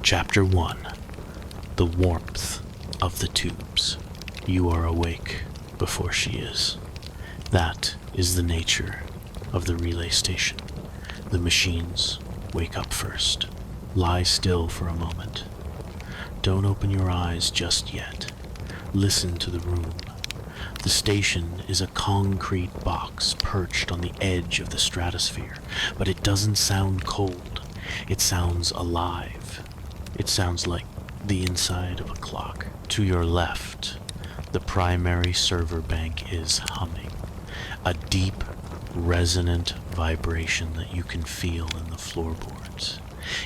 Chapter 1. The Warmth of the Tubes. You are awake before she is. That is the nature of the relay station. The machines wake up first. Lie still for a moment. Don't open your eyes just yet. Listen to the room. The station is a concrete box perched on the edge of the stratosphere, but it doesn't sound cold. It sounds alive. It sounds like the inside of a clock. To your left, the primary server bank is humming, a deep, resonant vibration that you can feel in the floorboards.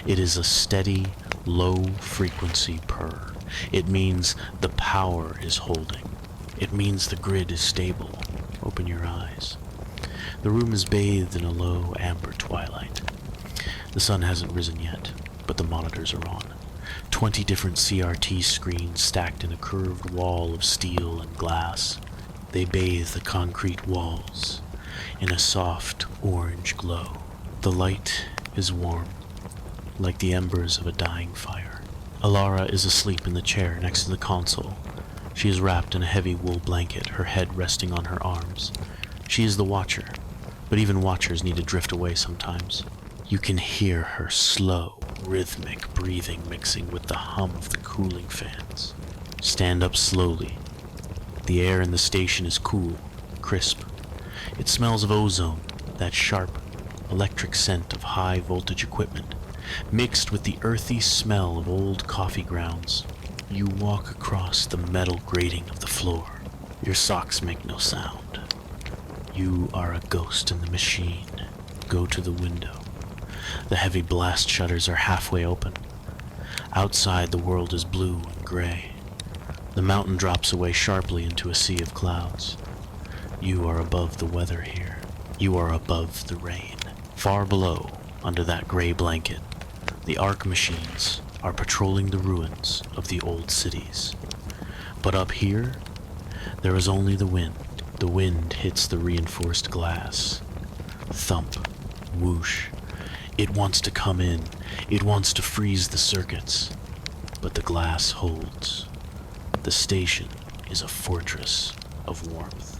It is a steady, low-frequency purr. It means the power is holding. It means the grid is stable. Open your eyes. The room is bathed in a low amber twilight. The sun hasn't risen yet, but the monitors are on. 20 different CRT screens stacked in a curved wall of steel and glass. They bathe the concrete walls in a soft orange glow. The light is warm, like the embers of a dying fire. Alara is asleep in the chair next to the console. She is wrapped in a heavy wool blanket, her head resting on her arms. She is the watcher, but even watchers need to drift away sometimes. You can hear her slow, rhythmic breathing mixing with the hum of the cooling fans. Stand up slowly. The air in the station is cool, crisp. It smells of ozone, that sharp, electric scent of high-voltage equipment, mixed with the earthy smell of old coffee grounds. You walk across the metal grating of the floor. Your socks make no sound. You are a ghost in the machine. Go to the window. The heavy blast shutters are halfway open. Outside, the world is blue and gray. The mountain drops away sharply into a sea of clouds. You are above the weather here. You are above the rain. Far below, under that gray blanket, the Ark machines are patrolling the ruins of the old cities. But up here, there is only the wind. The wind hits the reinforced glass. Thump, whoosh. It wants to come in. It wants to freeze the circuits. But the glass holds. The station is a fortress of warmth.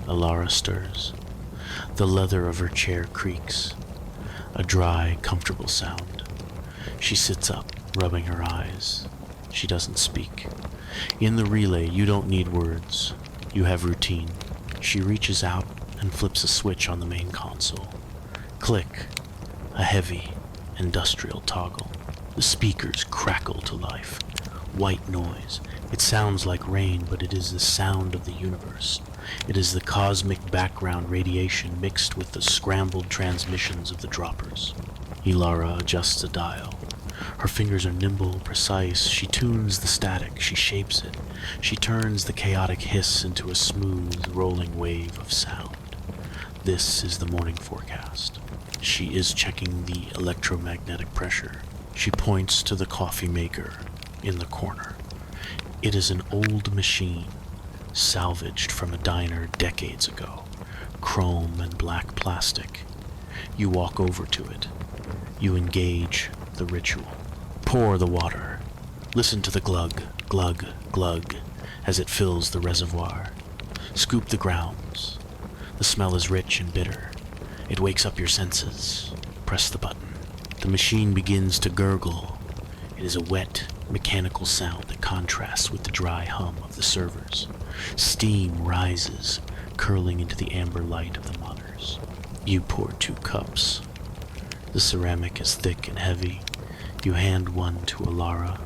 Alara stirs. The leather of her chair creaks. A dry, comfortable sound. She sits up, rubbing her eyes. She doesn't speak. In the relay, you don't need words. You have routine. She reaches out and flips a switch on the main console. Click. A heavy, industrial toggle. The speakers crackle to life. White noise. It sounds like rain, but it is the sound of the universe. It is the cosmic background radiation mixed with the scrambled transmissions of the droppers. Alara adjusts a dial. Her fingers are nimble, precise. She tunes the static. She shapes it. She turns the chaotic hiss into a smooth, rolling wave of sound. This is the morning forecast. She is checking the electromagnetic pressure. She points to the coffee maker in the corner. It is an old machine, salvaged from a diner decades ago, chrome and black plastic. You walk over to it. You engage the ritual. Pour the water. Listen to the glug, glug, glug as it fills the reservoir. Scoop the grounds. The smell is rich and bitter. It wakes up your senses. Press the button. The machine begins to gurgle. It is a wet, mechanical sound that contrasts with the dry hum of the servers. Steam rises, curling into the amber light of the monitors. You pour 2 cups. The ceramic is thick and heavy. You hand one to Alara.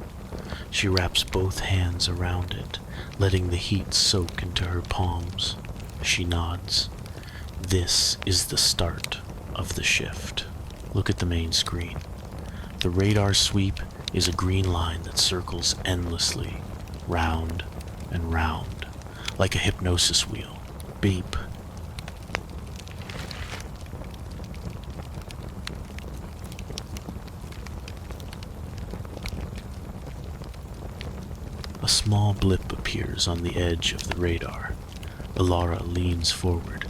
She wraps both hands around it, letting the heat soak into her palms. She nods. This is the start of the shift. Look at the main screen. The radar sweep is a green line that circles endlessly, round and round, like a hypnosis wheel. Beep. A small blip appears on the edge of the radar. Ilara leans forward.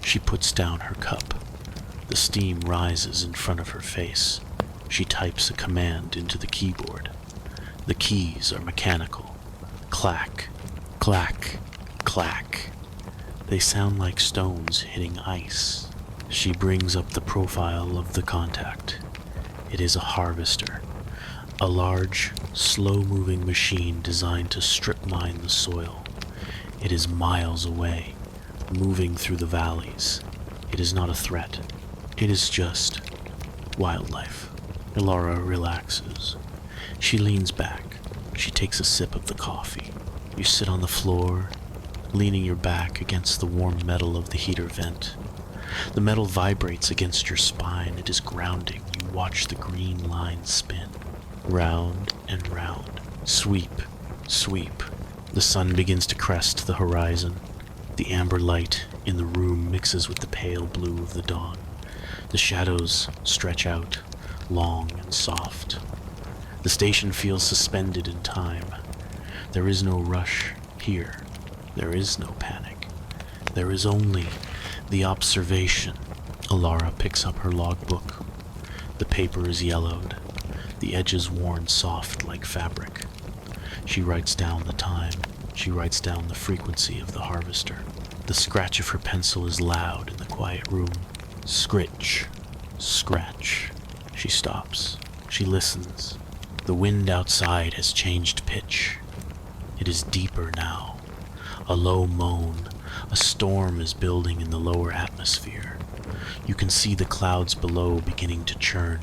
She puts down her cup. The steam rises in front of her face. She types a command into the keyboard. The keys are mechanical. Clack, clack, clack. They sound like stones hitting ice. She brings up the profile of the contact. It is a harvester. A large, slow-moving machine designed to strip mine the soil. It is miles away, moving through the valleys. It is not a threat. It is just wildlife. Ilara relaxes. She leans back. She takes a sip of the coffee. You sit on the floor, leaning your back against the warm metal of the heater vent. The metal vibrates against your spine. It is grounding. You watch the green line spin. Round and round. Sweep, sweep. The sun begins to crest the horizon. The amber light in the room mixes with the pale blue of the dawn. The shadows stretch out, long and soft. The station feels suspended in time. There is no rush here. There is no panic. There is only the observation. Ilara picks up her logbook. The paper is yellowed, the edges worn soft like fabric. She writes down the time. She writes down the frequency of the harvester. The scratch of her pencil is loud in the quiet room. Scritch, scratch. She stops. She listens. The wind outside has changed pitch. It is deeper now. A low moan. A storm is building in the lower atmosphere. You can see the clouds below beginning to churn,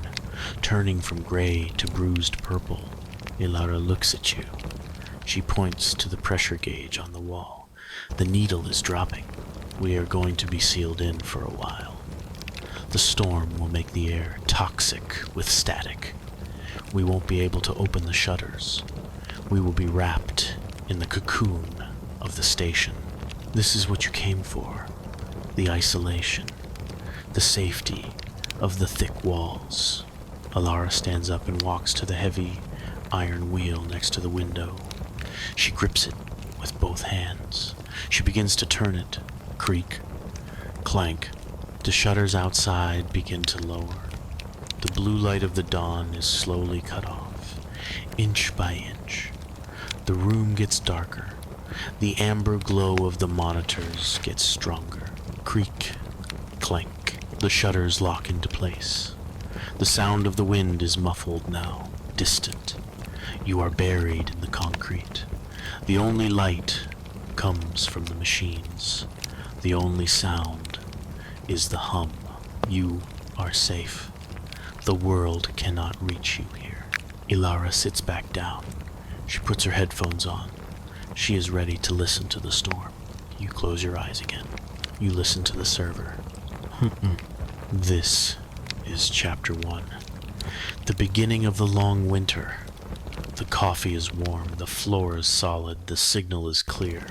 turning from gray to bruised purple. Ilara looks at you. She points to the pressure gauge on the wall. The needle is dropping. We are going to be sealed in for a while. The storm will make the air toxic with static. We won't be able to open the shutters. We will be wrapped in the cocoon of the station. This is what you came for. The isolation. The safety of the thick walls. Ilara stands up and walks to the heavy iron wheel next to the window. She grips it with both hands. She begins to turn it. Creak. Clank. The shutters outside begin to lower. The blue light of the dawn is slowly cut off, inch by inch. The room gets darker. The amber glow of the monitors gets stronger. Creak. Clank. The shutters lock into place. The sound of the wind is muffled now, distant. You are buried in the concrete. The only light comes from the machines. The only sound is the hum. You are safe. The world cannot reach you here. Ilara sits back down. She puts her headphones on. She is ready to listen to the storm. You close your eyes again. You listen to the server. This is Chapter 1. The beginning of the long winter. The coffee is warm, the floor is solid, the signal is clear.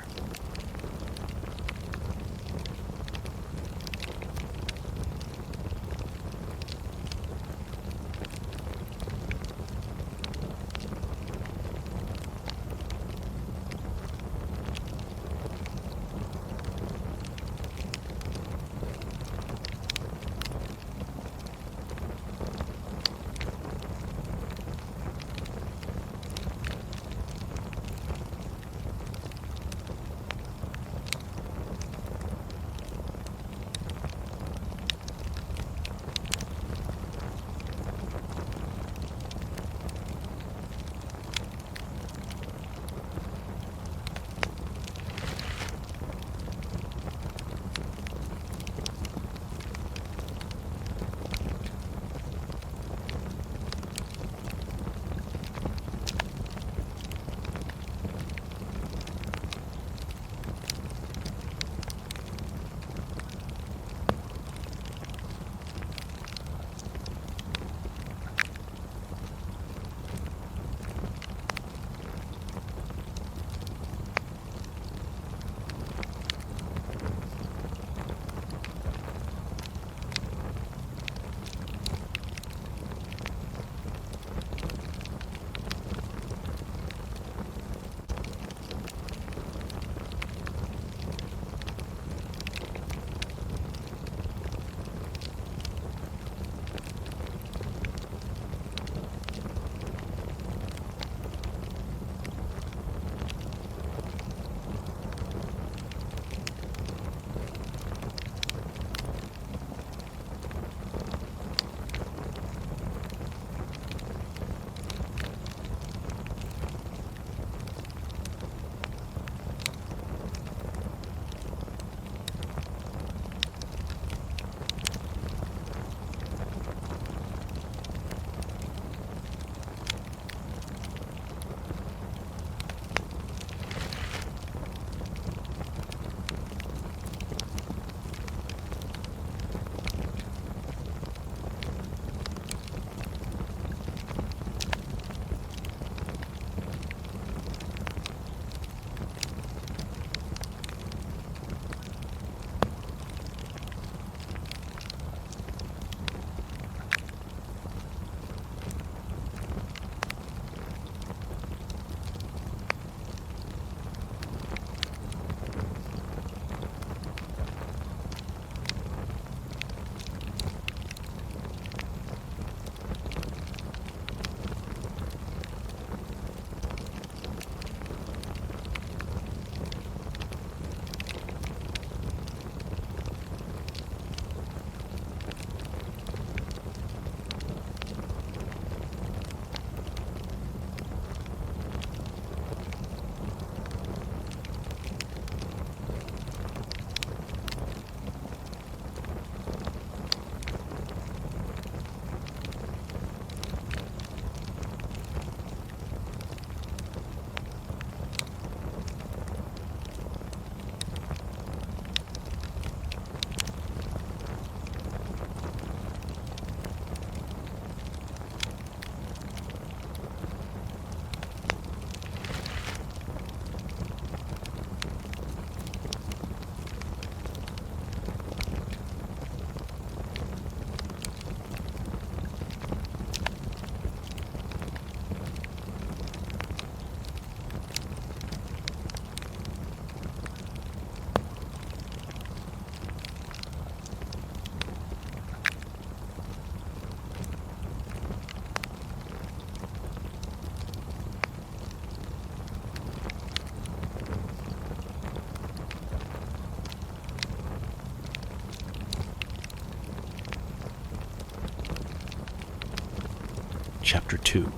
Chapter 2.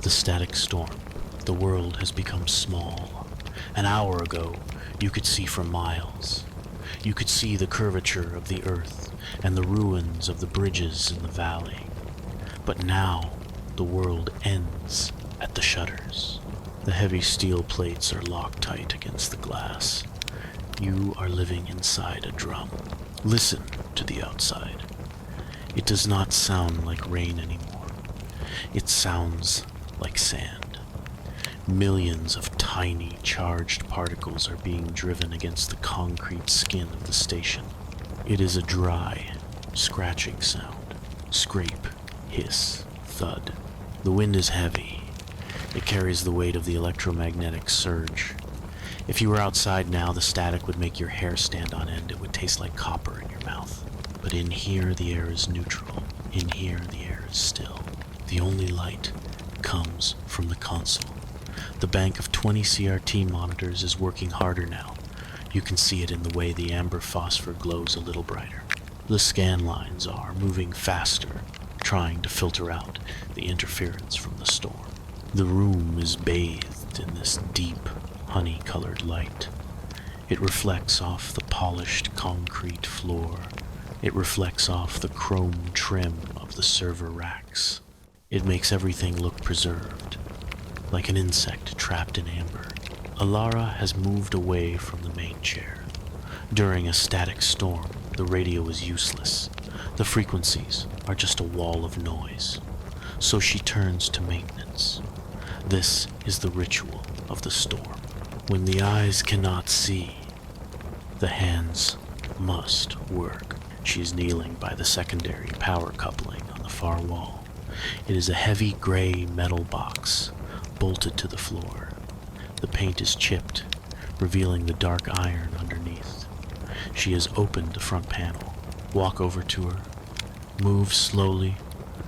The Static Storm. The world has become small. An hour ago, you could see for miles. You could see the curvature of the earth and the ruins of the bridges in the valley. But now, the world ends at the shutters. The heavy steel plates are locked tight against the glass. You are living inside a drum. Listen to the outside. It does not sound like rain anymore. It sounds like sand. Millions of tiny, charged particles are being driven against the concrete skin of the station. It is a dry, scratching sound. Scrape, hiss, thud. The wind is heavy. It carries the weight of the electromagnetic surge. If you were outside now, the static would make your hair stand on end. It would taste like copper in your mouth. But in here, the air is neutral. In here, the air is still. The only light comes from the console. The bank of 20 CRT monitors is working harder now. You can see it in the way the amber phosphor glows a little brighter. The scan lines are moving faster, trying to filter out the interference from the storm. The room is bathed in this deep, honey-colored light. It reflects off the polished concrete floor. It reflects off the chrome trim of the server racks. It makes everything look preserved, like an insect trapped in amber. Alara has moved away from the main chair. During a static storm, the radio is useless. The frequencies are just a wall of noise. So she turns to maintenance. This is the ritual of the storm. When the eyes cannot see, the hands must work. She is kneeling by the secondary power coupling on the far wall. It is a heavy gray metal box, bolted to the floor. The paint is chipped, revealing the dark iron underneath. She has opened the front panel. Walk over to her. Move slowly.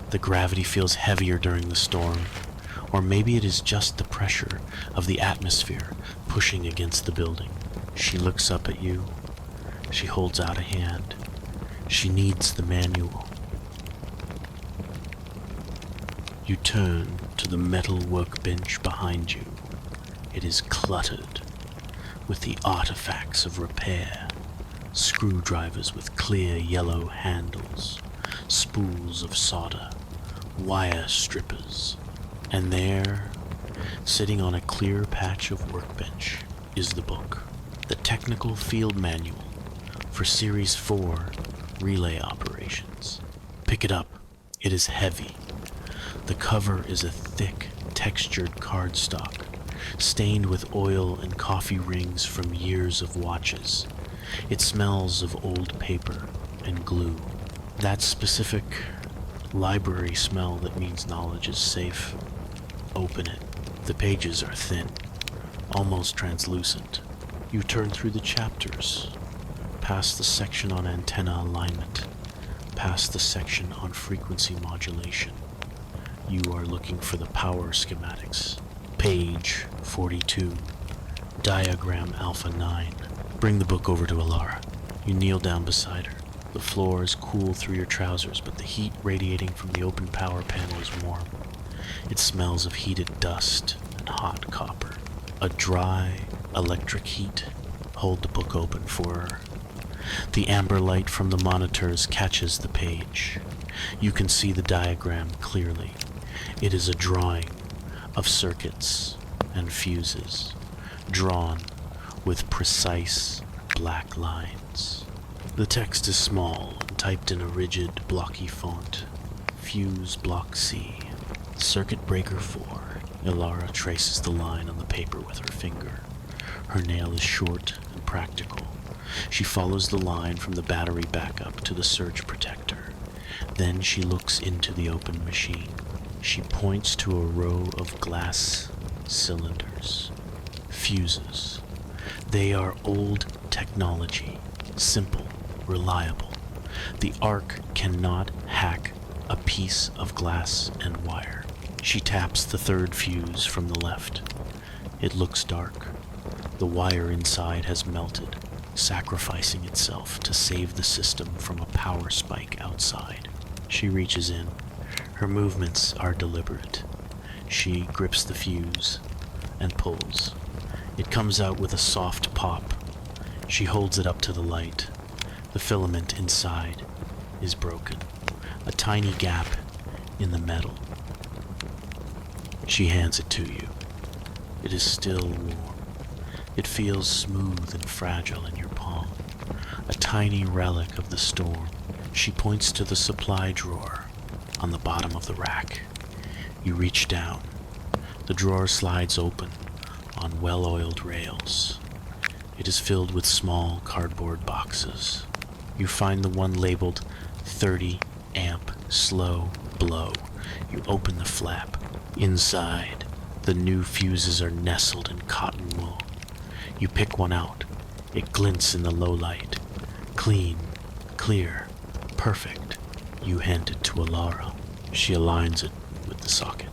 The gravity feels heavier during the storm. Or maybe it is just the pressure of the atmosphere pushing against the building. She looks up at you. She holds out a hand. She needs the manual. You turn to the metal workbench behind you. It is cluttered with the artifacts of repair. Screwdrivers with clear yellow handles, spools of solder, wire strippers. And there, sitting on a clear patch of workbench, is the book. The technical field manual for Series 4 relay operations. Pick it up. It is heavy. The cover is a thick, textured cardstock, stained with oil and coffee rings from years of watches. It smells of old paper and glue. That specific library smell that means knowledge is safe. Open it. The pages are thin, almost translucent. You turn through the chapters, past the section on antenna alignment, past the section on frequency modulation. You are looking for the power schematics. Page 42, diagram Alpha 9. Bring the book over to Alara. You kneel down beside her. The floor is cool through your trousers, but the heat radiating from the open power panel is warm. It smells of heated dust and hot copper. A dry, electric heat. Hold the book open for her. The amber light from the monitors catches the page. You can see the diagram clearly. It is a drawing of circuits and fuses, drawn with precise black lines. The text is small and typed in a rigid, blocky font. Fuse block C. Circuit breaker 4. Alara traces the line on the paper with her finger. Her nail is short and practical. She follows the line from the battery backup to the surge protector. Then she looks into the open machine. She points to a row of glass cylinders. Fuses. They are old technology. Simple, reliable. The Ark cannot hack a piece of glass and wire. She taps the third fuse from the left. It looks dark. The wire inside has melted, sacrificing itself to save the system from a power spike outside. She reaches in. Her movements are deliberate. She grips the fuse and pulls. It comes out with a soft pop. She holds it up to the light. The filament inside is broken. A tiny gap in the metal. She hands it to you. It is still warm. It feels smooth and fragile in your palm. A tiny relic of the storm. She points to the supply drawer on the bottom of the rack. You reach down. The drawer slides open on well-oiled rails. It is filled with small cardboard boxes. You find the one labeled 30 amp slow blow. You open the flap. Inside, the new fuses are nestled in cotton wool. You pick one out. It glints in the low light. Clean, clear, perfect. You hand it to Alara. She aligns it with the socket.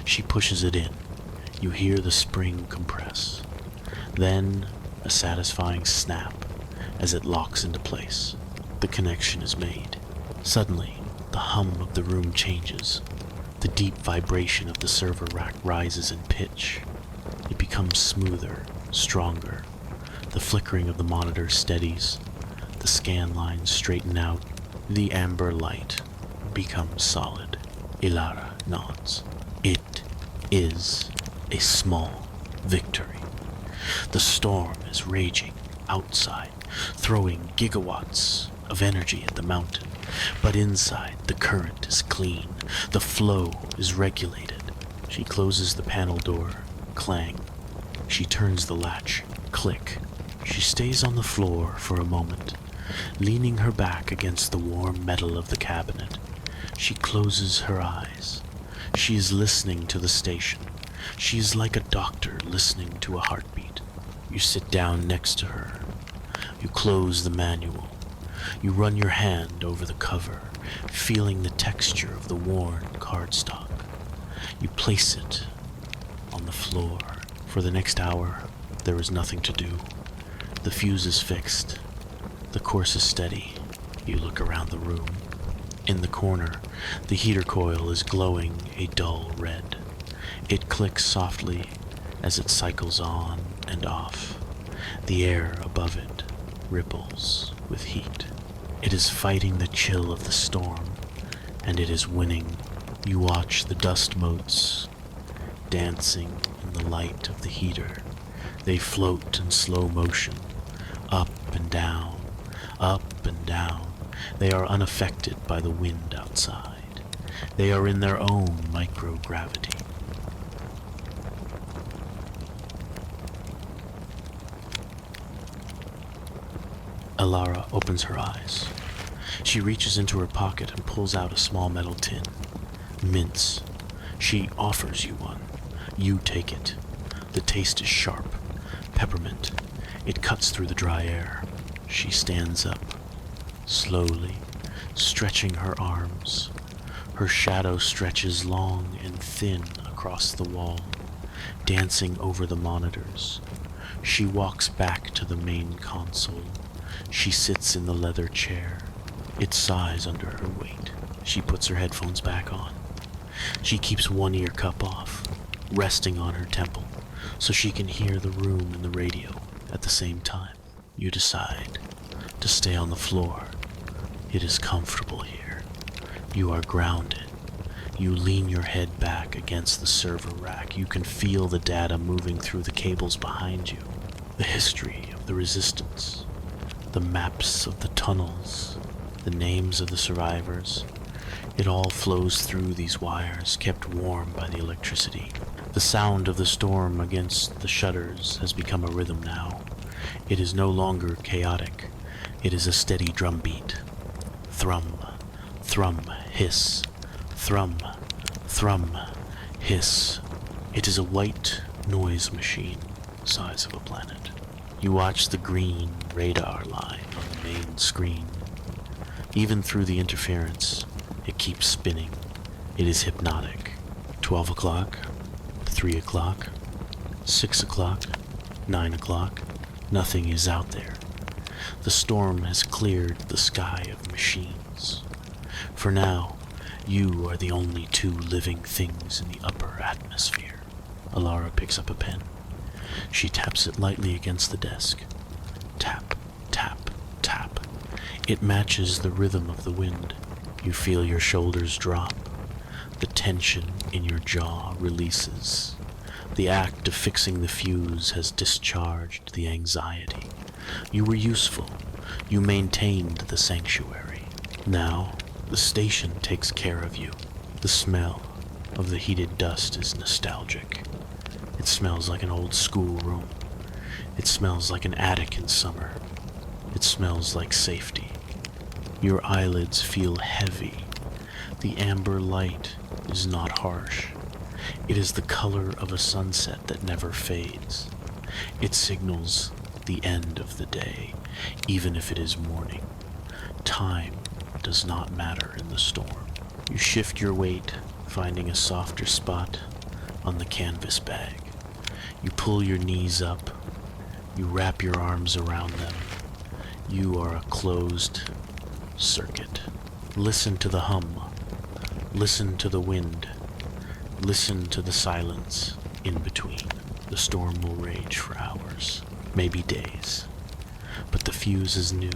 She pushes it in. You hear the spring compress. Then a satisfying snap as it locks into place. The connection is made. Suddenly, the hum of the room changes. The deep vibration of the server rack rises in pitch. It becomes smoother, stronger. The flickering of the monitor steadies. The scan lines straighten out. The amber light becomes solid. Ilara nods. It is a small victory. The storm is raging outside, throwing gigawatts of energy at the mountain. But inside, the current is clean. The flow is regulated. She closes the panel door. Clang. She turns the latch. Click. She stays on the floor for a moment, leaning her back against the warm metal of the cabinet. She closes her eyes. She is listening to the station. She is like a doctor listening to a heartbeat. You sit down next to her. You close the manual. You run your hand over the cover, feeling the texture of the worn cardstock. You place it on the floor. For the next hour, there is nothing to do. The fuse is fixed. The course is steady. You look around the room. In the corner, the heater coil is glowing a dull red. It clicks softly as it cycles on and off. The air above it ripples with heat. It is fighting the chill of the storm, and it is winning. You watch the dust motes dancing in the light of the heater. They float in slow motion, up and down, up and down. They are unaffected by the wind outside. They are in their own microgravity. Alara opens her eyes. She reaches into her pocket and pulls out a small metal tin. Mints. She offers you one. You take it. The taste is sharp. Peppermint. It cuts through the dry air. She stands up, slowly, stretching her arms. Her shadow stretches long and thin across the wall, dancing over the monitors. She walks back to the main console. She sits in the leather chair. It sighs under her weight. She puts her headphones back on. She keeps one ear cup off, resting on her temple, so she can hear the room and the radio at the same time. You decide to stay on the floor. It is comfortable here. You are grounded. You lean your head back against the server rack. You can feel the data moving through the cables behind you. The history of the resistance. The maps of the tunnels. The names of the survivors. It all flows through these wires, kept warm by the electricity. The sound of the storm against the shutters has become a rhythm now. It is no longer chaotic. It is a steady drumbeat. Thrum, thrum, hiss. Thrum, thrum, hiss. It is a white noise machine, size of a planet. You watch the green radar line on the main screen. Even through the interference, it keeps spinning. It is hypnotic. 12 o'clock, 3 o'clock, 6 o'clock, 9 o'clock. Nothing is out there. The storm has cleared the sky of machines. For now, You are the only two living things in the upper atmosphere. Alara picks up a pen. She taps it lightly against the desk. Tap, tap, tap. It matches the rhythm of the wind. You feel your shoulders drop. The tension in your jaw releases. The act of fixing the fuse has discharged the anxiety. You were useful. You maintained the sanctuary. Now, the station takes care of you. The smell of the heated dust is nostalgic. It smells like an old schoolroom. It smells like an attic in summer. It smells like safety. Your eyelids feel heavy. The amber light is not harsh. It is the color of a sunset that never fades. It signals the end of the day, even if it is morning. Time does not matter in the storm. You shift your weight, finding a softer spot on the canvas bag. You pull your knees up. You wrap your arms around them. You are a closed circuit. Listen to the hum. Listen to the wind. Listen to the silence in between. The storm will rage for hours, maybe days. But the fuse is new.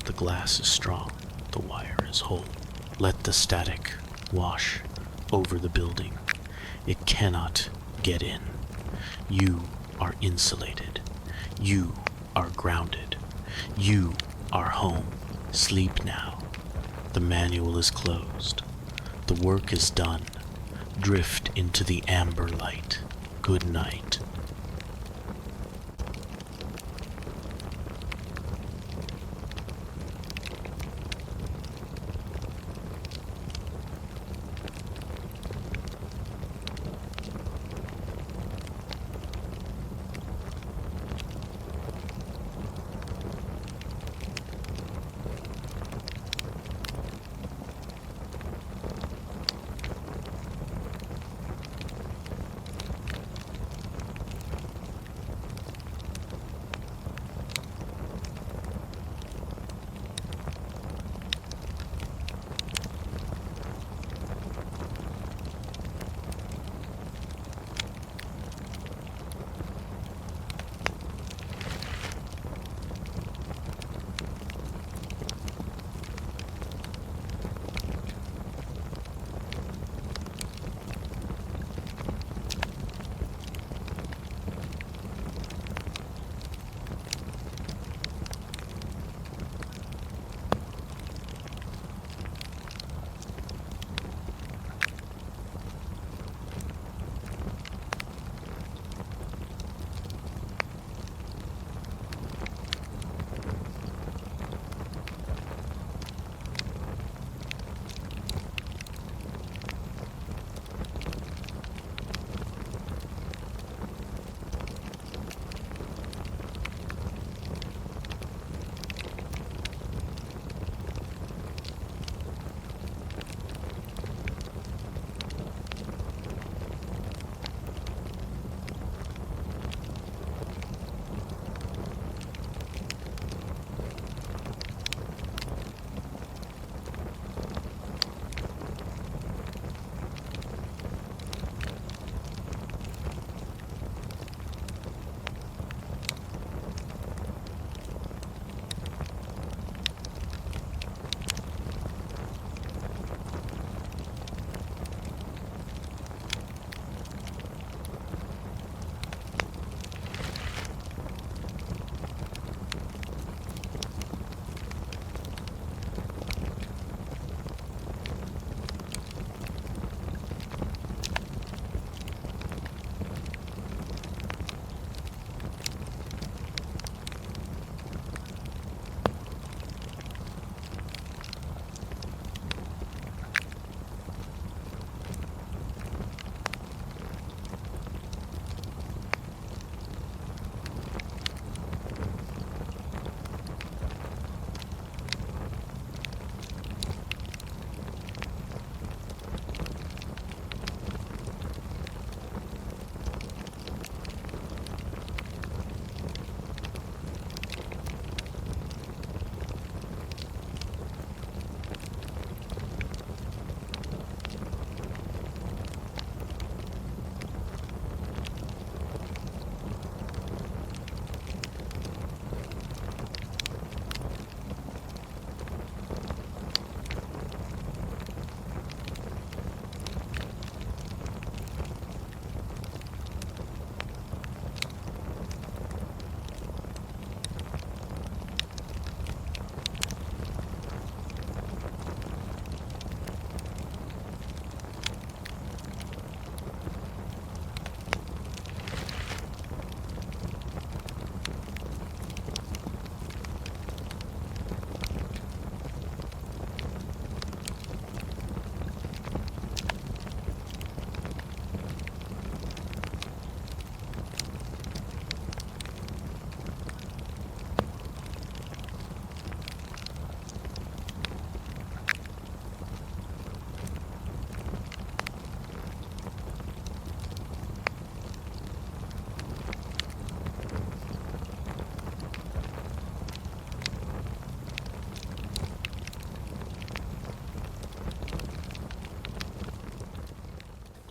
The glass is strong. The wire is whole. Let the static wash over the building. It cannot get in. You are insulated. You are grounded. You are home. Sleep now. The manual is closed. The work is done. Drift into the amber light. Good night.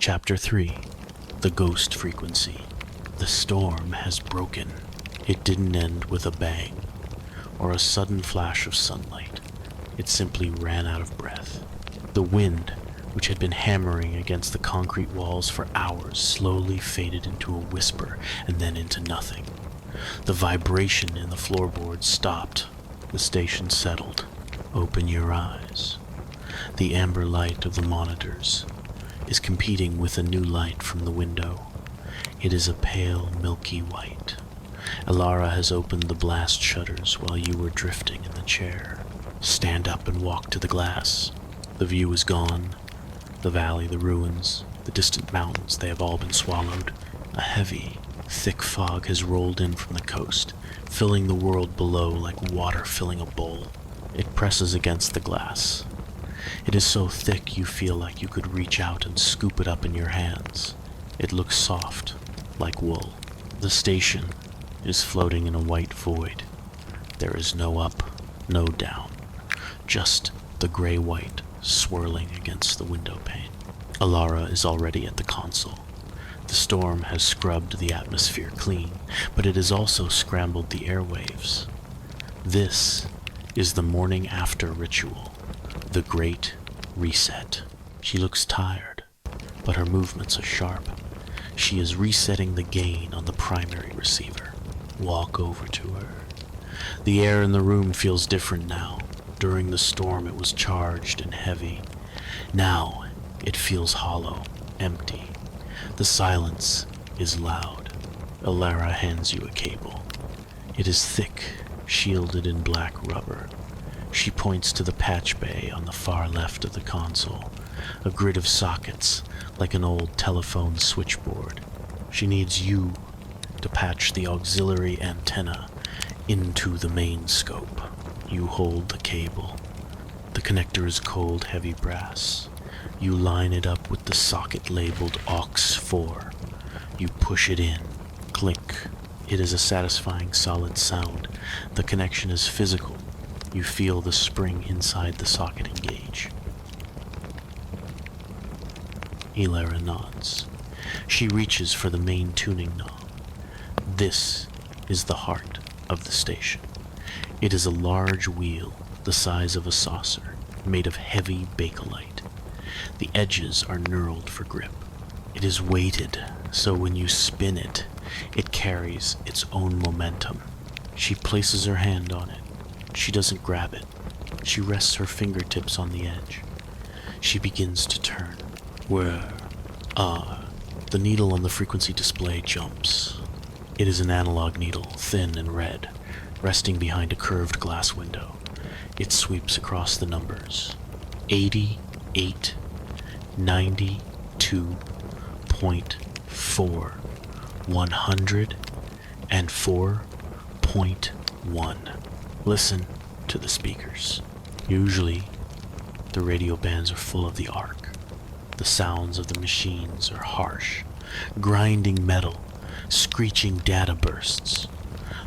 Chapter 3. The Ghost Frequency. The storm has broken. It didn't end with a bang or a sudden flash of sunlight. It simply ran out of breath. The wind, which had been hammering against the concrete walls for hours, slowly faded into a whisper and then into nothing. The vibration in the floorboards stopped. The station settled. Open your eyes. The amber light of the monitors is competing with a new light from the window. It is a pale, milky white. Alara has opened the blast shutters while you were drifting in the chair. Stand up and walk to the glass. The view is gone. The valley, the ruins, the distant mountains, they have all been swallowed. A heavy, thick fog has rolled in from the coast, filling the world below like water filling a bowl. It presses against the glass. It is so thick you feel like you could reach out and scoop it up in your hands. It looks soft, like wool. The station is floating in a white void. There is no up, no down, just the gray-white swirling against the window pane. Alara is already at the console. The storm has scrubbed the atmosphere clean, but it has also scrambled the airwaves. This is the morning after ritual, the Great Reset. She looks tired, but her movements are sharp. She is resetting the gain on the primary receiver. Walk over to her. The air in the room feels different now. During the storm it was charged and heavy. Now it feels hollow, empty. The silence is loud. Alara hands you a cable. It is thick, shielded in black rubber. She points to the patch bay on the far left of the console, a grid of sockets like an old telephone switchboard. She needs you to patch the auxiliary antenna into the main scope. You hold the cable. The connector is cold, heavy brass. You line it up with the socket labeled AUX4. You push it in. Click. It is a satisfying solid sound. The connection is physical. You feel the spring inside the socket engage. Alara nods. She reaches for the main tuning knob. This is the heart of the station. It is a large wheel the size of a saucer, made of heavy bakelite. The edges are knurled for grip. It is weighted, so when you spin it, it carries its own momentum. She places her hand on it. She doesn't grab it. She rests her fingertips on the edge. She begins to turn. Where? The needle on the frequency display jumps. It is an analog needle, thin and red, resting behind a curved glass window. It sweeps across the numbers. 88, 92.4, 104.1. Listen to the speakers. Usually, the radio bands are full of the arc. The sounds of the machines are harsh, grinding metal, screeching data bursts.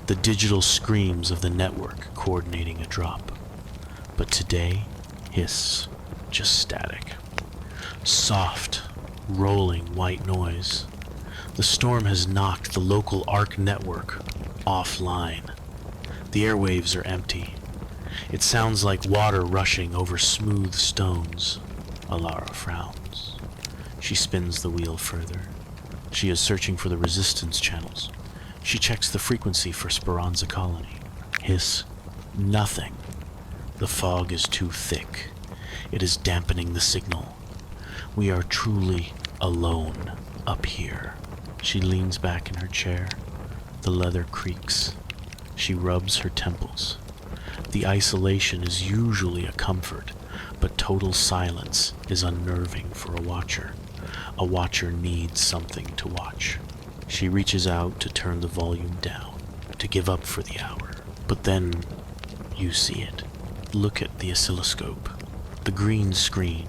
The digital screams of the network coordinating a drop. But today, hiss, just static. Soft, rolling white noise. The storm has knocked the local ARC network offline. The airwaves are empty. It sounds like water rushing over smooth stones. Alara frowns. She spins the wheel further. She is searching for the resistance channels. She checks the frequency for Speranza Colony. Hiss, nothing. The fog is too thick. It is dampening the signal. We are truly alone up here. She leans back in her chair. The leather creaks. She rubs her temples. The isolation is usually a comfort, but total silence is unnerving for a watcher. A watcher needs something to watch. She reaches out to turn the volume down, to give up for the hour. But then you see it. Look at the oscilloscope. The green screen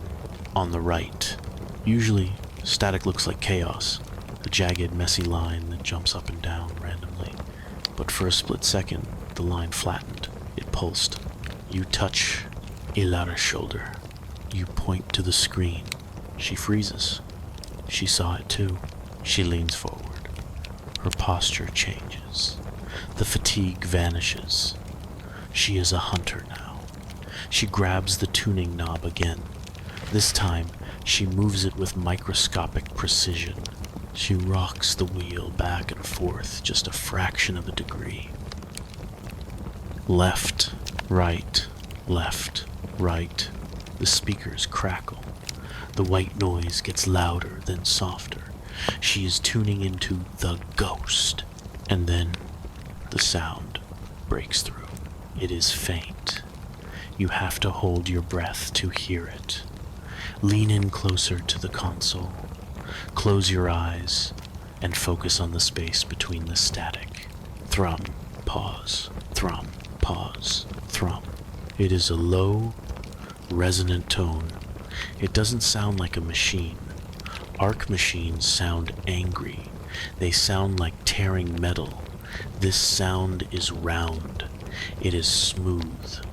on the right. Usually, static looks like chaos, a jagged, messy line that jumps up and down randomly. But for a split second, the line flattened. It pulsed. You touch Alara's shoulder. You point to the screen. She freezes. She saw it too. She leans forward. Her posture changes. The fatigue vanishes. She is a hunter now. She grabs the tuning knob again. This time, she moves it with microscopic precision. She rocks the wheel back and forth just a fraction of a degree. Left, right, left, right. The speakers crackle. The white noise gets louder, then softer. She is tuning into the ghost. And then the sound breaks through. It is faint. You have to hold your breath to hear it. Lean in closer to the console. Close your eyes and focus on the space between the static. Thrum, pause, thrum, pause, thrum. It is a low, resonant tone. It doesn't sound like a machine. Arc machines sound angry. They sound like tearing metal. This sound is round. It is smooth.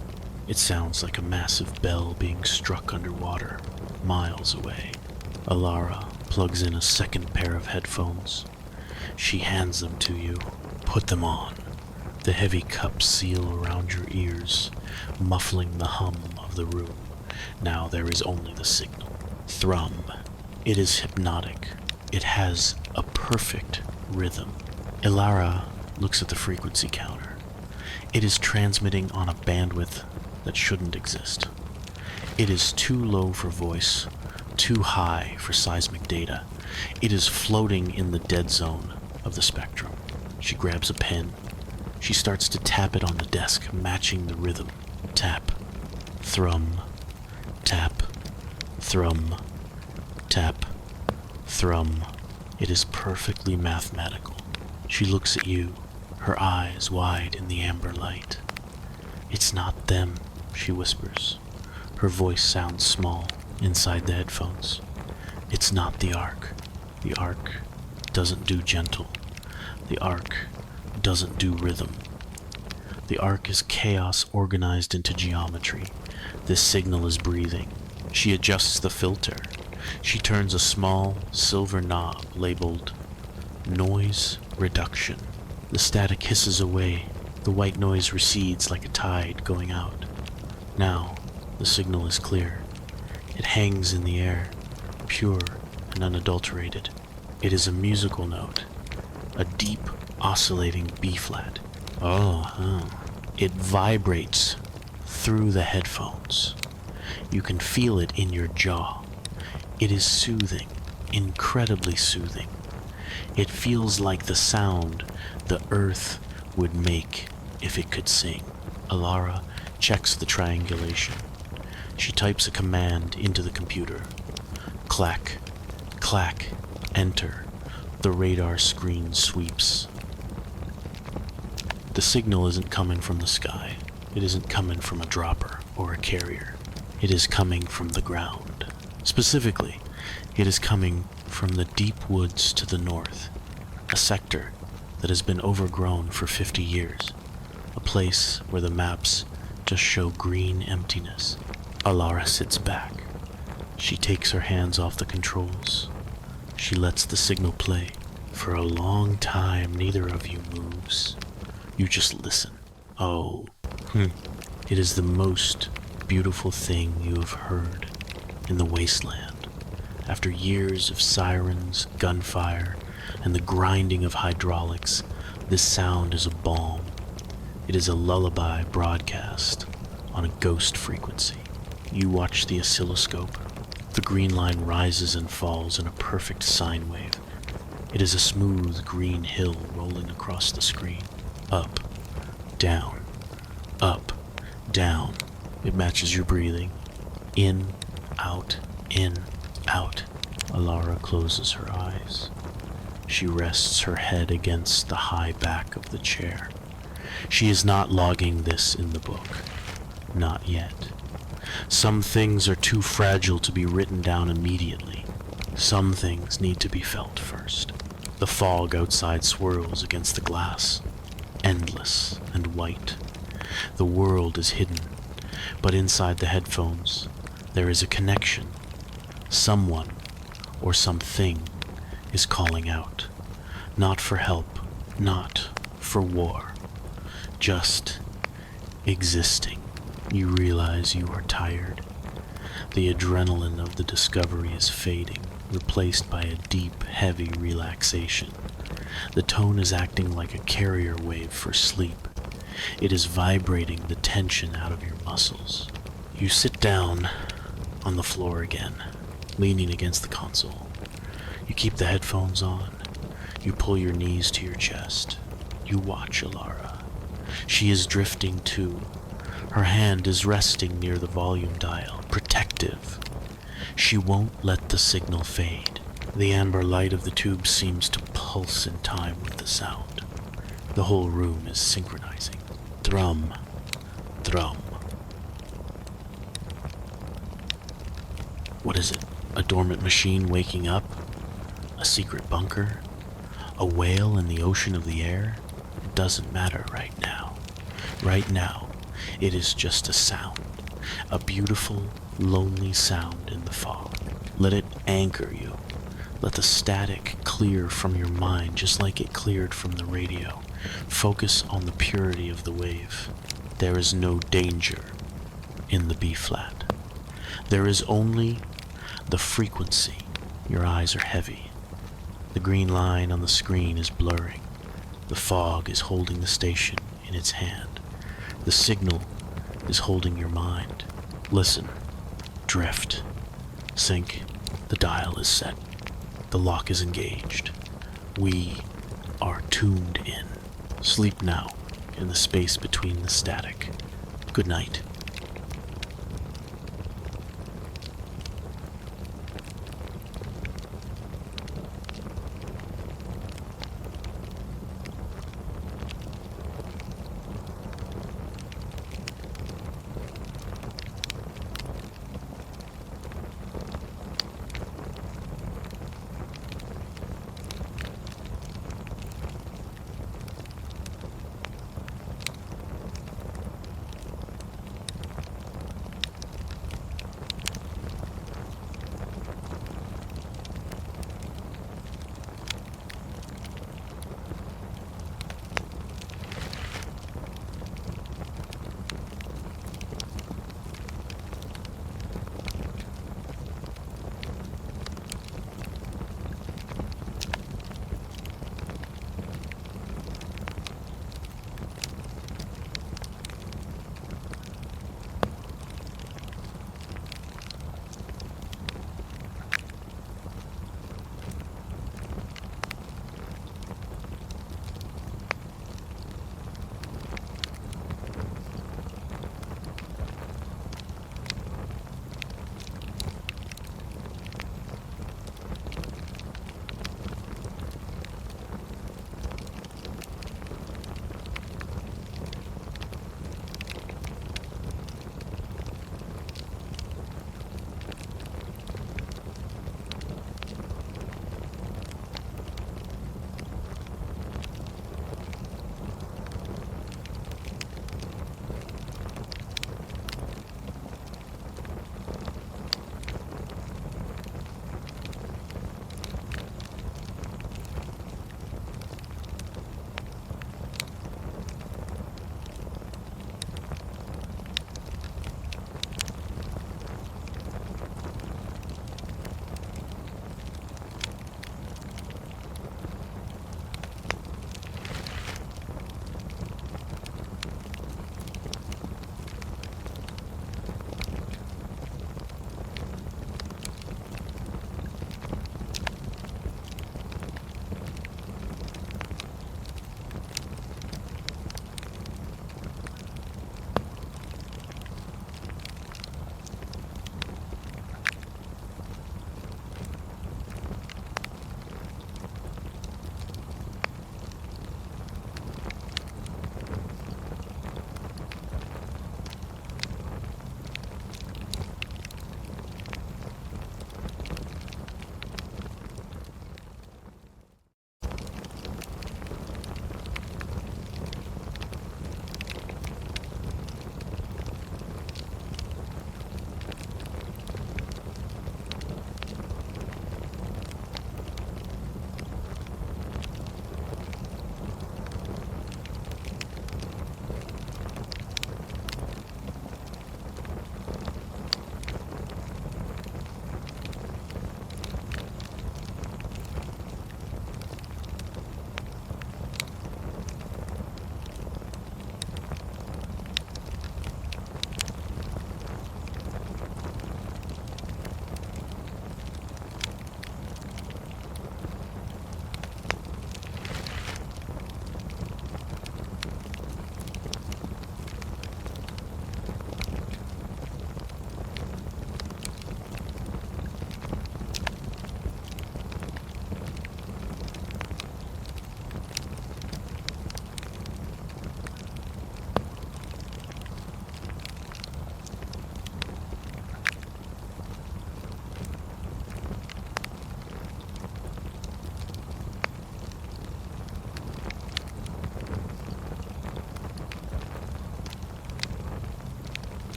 It sounds like a massive bell being struck underwater, miles away. Alara plugs in a second pair of headphones. She hands them to you. Put them on. The heavy cups seal around your ears, muffling the hum of the room. Now there is only the signal. Thrum. It is hypnotic. It has a perfect rhythm. Alara looks at the frequency counter. It is transmitting on a bandwidth that shouldn't exist. It is too low for voice, too high for seismic data. It is floating in the dead zone of the spectrum. She grabs a pen. She starts to tap it on the desk, matching the rhythm. Tap, thrum, tap, thrum, tap, thrum. It is perfectly mathematical. She looks at you, her eyes wide in the amber light. It's not them, she whispers. Her voice sounds small inside the headphones. It's not the Ark. The Ark doesn't do gentle. The Ark doesn't do rhythm. The Ark is chaos organized into geometry. This signal is breathing. She adjusts the filter. She turns a small silver knob labeled Noise Reduction. The static hisses away. The white noise recedes like a tide going out. Now, the signal is clear. It hangs in the air, pure and unadulterated. It is a musical note, a deep, oscillating B-flat. It vibrates through the headphones. You can feel it in your jaw. It is soothing, incredibly soothing. It feels like the sound the earth would make if it could sing. Alara checks the triangulation. She types a command into the computer. Clack, clack, enter. The radar screen sweeps. The signal isn't coming from the sky. It isn't coming from a dropper or a carrier. It is coming from the ground. Specifically, it is coming from the deep woods to the north, a sector that has been overgrown for 50 years, a place where the maps just show green emptiness. Alara sits back. She takes her hands off the controls. She lets the signal play. For a long time, neither of you moves. You just listen. It is the most beautiful thing you have heard in the wasteland. After years of sirens, gunfire, and the grinding of hydraulics, this sound is a balm. It is a lullaby broadcast on a ghost frequency. You watch the oscilloscope. The green line rises and falls in a perfect sine wave. It is a smooth green hill rolling across the screen. Up, down, up, down. It matches your breathing. In, out, in, out. Alara closes her eyes. She rests her head against the high back of the chair. She is not logging this in the book. Not yet. Some things are too fragile to be written down immediately. Some things need to be felt first. The fog outside swirls against the glass, endless and white. The world is hidden, but inside the headphones, there is a connection. Someone, or something is calling out, not for help, not for war, just existing. You realize you are tired. The adrenaline of the discovery is fading, replaced by a deep, heavy relaxation. The tone is acting like a carrier wave for sleep. It is vibrating the tension out of your muscles. You sit down on the floor again, leaning against the console. You keep the headphones on. You pull your knees to your chest. You watch Alara. She is drifting too. Her hand is resting near the volume dial, protective. She won't let the signal fade. The amber light of the tube seems to pulse in time with the sound. The whole room is synchronizing. Thrum, thrum. What is it? A dormant machine waking up? A secret bunker? A whale in the ocean of the air? It doesn't matter right now. Right now, it is just a sound. A beautiful, lonely sound in the fog. Let it anchor you. Let the static clear from your mind just like it cleared from the radio. Focus on the purity of the wave. There is no danger in the B-flat. There is only the frequency. Your eyes are heavy. The green line on the screen is blurring. The fog is holding the station in its hand. The signal is holding your mind. Listen. Drift. Sync. The dial is set. The lock is engaged. We are tuned in. Sleep now in the space between the static. Good night.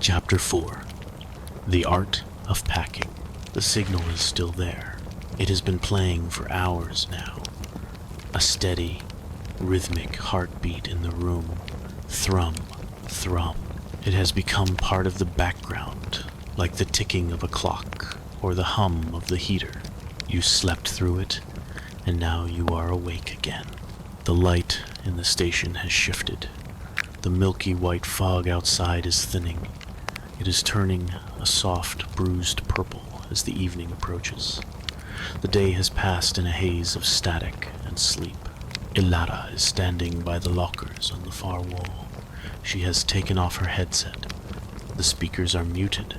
Chapter 4. The Art of Packing. The signal is still there. It has been playing for hours now. A steady, rhythmic heartbeat in the room. Thrum, thrum. It has become part of the background, like the ticking of a clock or the hum of the heater. You slept through it, and now you are awake again. The light in the station has shifted. The milky white fog outside is thinning. It is turning a soft, bruised purple as the evening approaches. The day has passed in a haze of static and sleep. Ilara is standing by the lockers on the far wall. She has taken off her headset. The speakers are muted,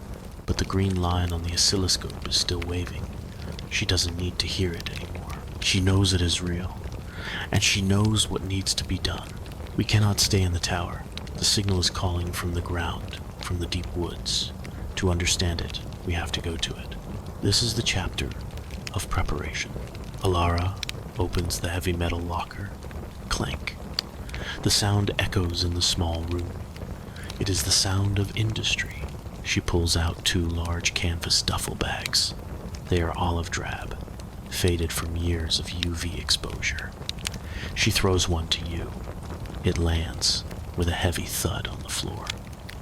but the green line on the oscilloscope is still waving. She doesn't need to hear it anymore. She knows it is real, and she knows what needs to be done. We cannot stay in the tower. The signal is calling from the ground, from the deep woods. To understand it, we have to go to it. This is the chapter of preparation. Ilara opens the heavy metal locker. Clank. The sound echoes in the small room. It is the sound of industry. She pulls out 2 large canvas duffel bags. They are olive drab, faded from years of UV exposure. She throws one to you. It lands with a heavy thud on the floor.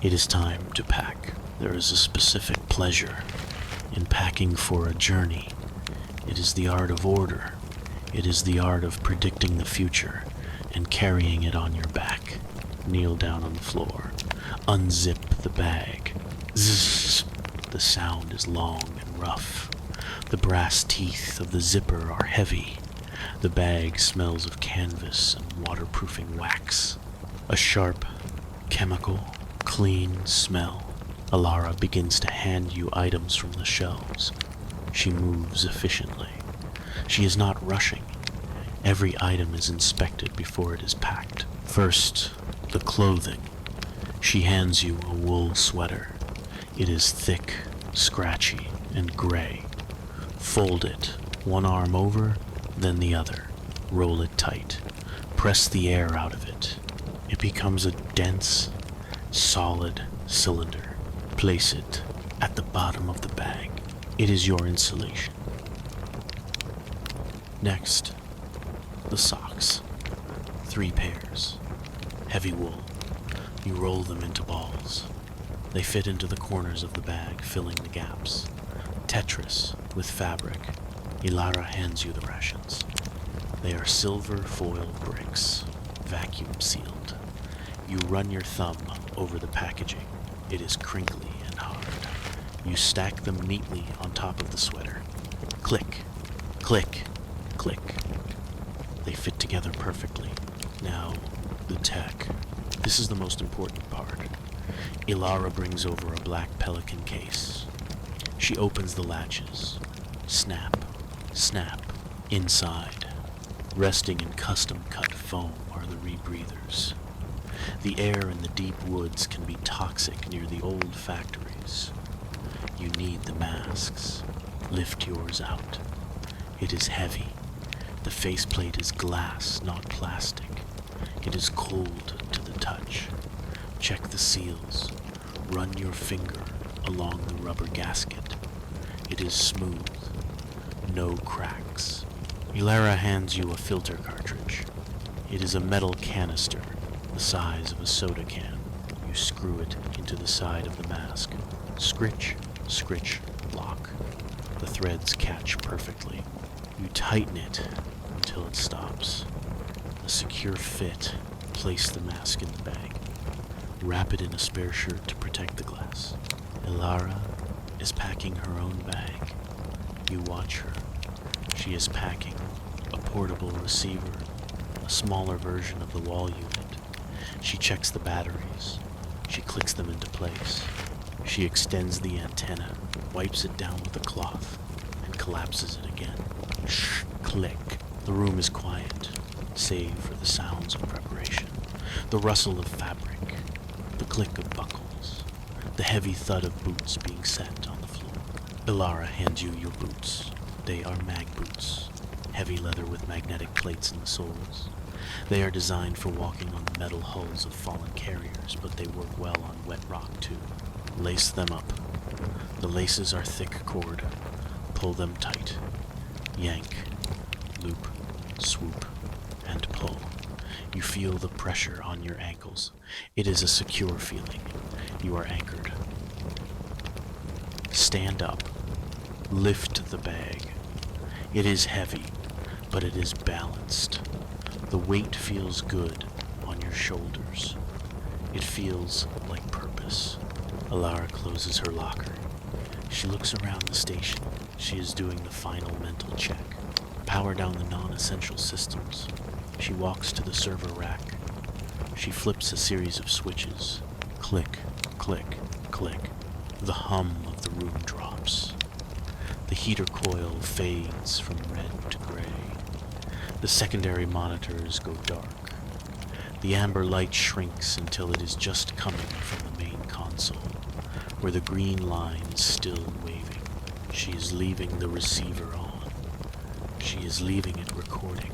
It is time to pack. There is a specific pleasure in packing for a journey. It is the art of order. It is the art of predicting the future and carrying it on your back. Kneel down on the floor. Unzip the bag. Zzz. The sound is long and rough. The brass teeth of the zipper are heavy. The bag smells of canvas and waterproofing wax. A sharp, chemical, clean smell. Ilara begins to hand you items from the shelves. She moves efficiently. She is not rushing. Every item is inspected before it is packed. First, the clothing. She hands you a wool sweater. It is thick, scratchy, and gray. Fold it, one arm over, then the other. Roll it tight. Press the air out of it. It becomes a dense, solid cylinder. Place it at the bottom of the bag. It is your insulation. Next, the socks. 3 pairs. Heavy wool. You roll them into balls. They fit into the corners of the bag, filling the gaps. Tetris with fabric. Ilara hands you the rations. They are silver foil bricks, vacuum sealed. You run your thumb over the packaging. It is crinkly and hard. You stack them neatly on top of the sweater. Click, click, click. They fit together perfectly. Now, the tech. This is the most important part. Ilara brings over a black Pelican case. She opens the latches. Snap, snap. Inside, resting in custom-cut foam, are the rebreathers. The air in the deep woods can be toxic near the old factories. You need the masks. Lift yours out. It is heavy. The faceplate is glass, not plastic. It is cold to the touch. Check the seals. Run your finger along the rubber gasket. It is smooth. No cracks. Ilara hands you a filter cartridge. It is a metal canister, the size of a soda can. You screw it into the side of the mask. Scritch, scritch, lock. The threads catch perfectly. You tighten it until it stops. A secure fit. Place the mask in the bag. Wrap it in a spare shirt to protect the glass. Ilara is packing her own bag. You watch her. She is packing a portable receiver, a smaller version of the wall unit. She checks the batteries. She clicks them into place. She extends the antenna, wipes it down with a cloth, and collapses it again. Shh, click. The room is quiet, save for the sounds of preparation. The rustle of fabric, the click of buckles, the heavy thud of boots being set on the floor. Ilara hands you your boots. They are mag boots, heavy leather with magnetic plates in the soles. They are designed for walking on the metal hulls of fallen carriers, but they work well on wet rock too. Lace them up. The laces are thick cord. Pull them tight. Yank, loop, swoop, and pull. You feel the pressure on your ankles. It is a secure feeling. You are anchored. Stand up. Lift the bag. It is heavy, but it is balanced. The weight feels good on your shoulders. It feels like purpose. Alara closes her locker. She looks around the station. She is doing the final mental check. Power down the non-essential systems. She walks to the server rack. She flips a series of switches. Click, click, click. The hum of the room drops. The heater coil fades from red to gray. The secondary monitors go dark. The amber light shrinks until it is just coming from the main console, where the green line is still waving. She is leaving the receiver on. She is leaving it recording.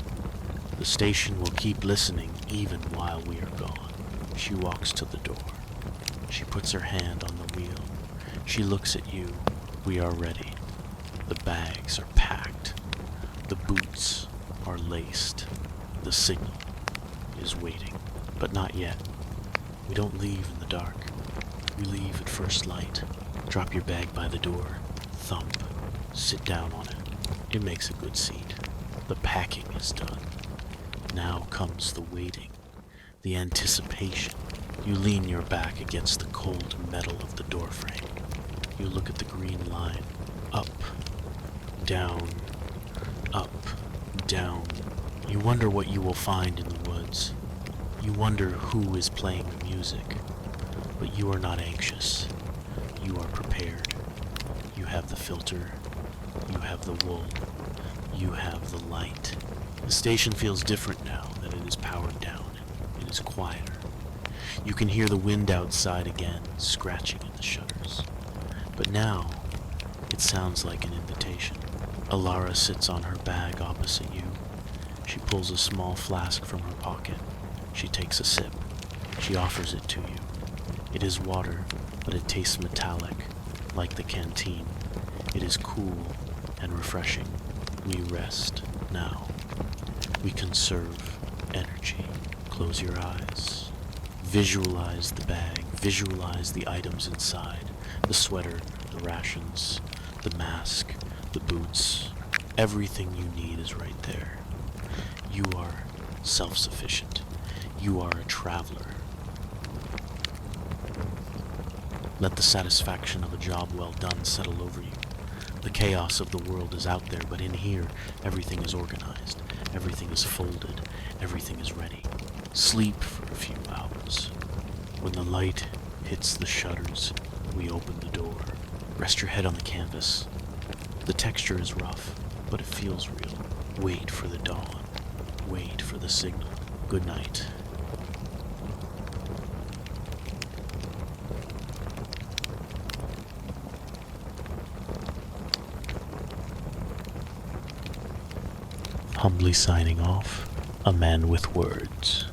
The station will keep listening even while we are gone. She walks to the door. She puts her hand on the wheel. She looks at you. We are ready. The bags are packed. The boots are laced. The signal is waiting. But not yet. We don't leave in the dark. We leave at first light. Drop your bag by the door. Thump. Sit down on it. It makes a good seat. The packing is done. Now comes the waiting. The anticipation. You lean your back against the cold metal of the doorframe. You look at the green line. Up. Down. Up. Down. You wonder what you will find in the woods. You wonder who is playing the music. But you are not anxious. You are prepared. You have the filter. You have the wool. You have the light. The station feels different now that it is powered down. It is quieter. You can hear the wind outside again, scratching at the shutters. But now, it sounds like an invitation. Alara sits on her bag opposite you. She pulls a small flask from her pocket. She takes a sip. She offers it to you. It is water, but it tastes metallic, like the canteen. It is cool and refreshing. We rest now. We conserve energy. Close your eyes. Visualize the bag. Visualize the items inside. The sweater, the rations, the mask, the boots. Everything you need is right there. You are self-sufficient. You are a traveler. Let the satisfaction of a job well done settle over you. The chaos of the world is out there, but in here, everything is organized. Everything is folded. Everything is ready. Sleep for a few hours. When the light hits the shutters, we open the door. Rest your head on the canvas. The texture is rough, but it feels real. Wait for the dawn. Wait for the signal. Good night. Humbly signing off, a man with words.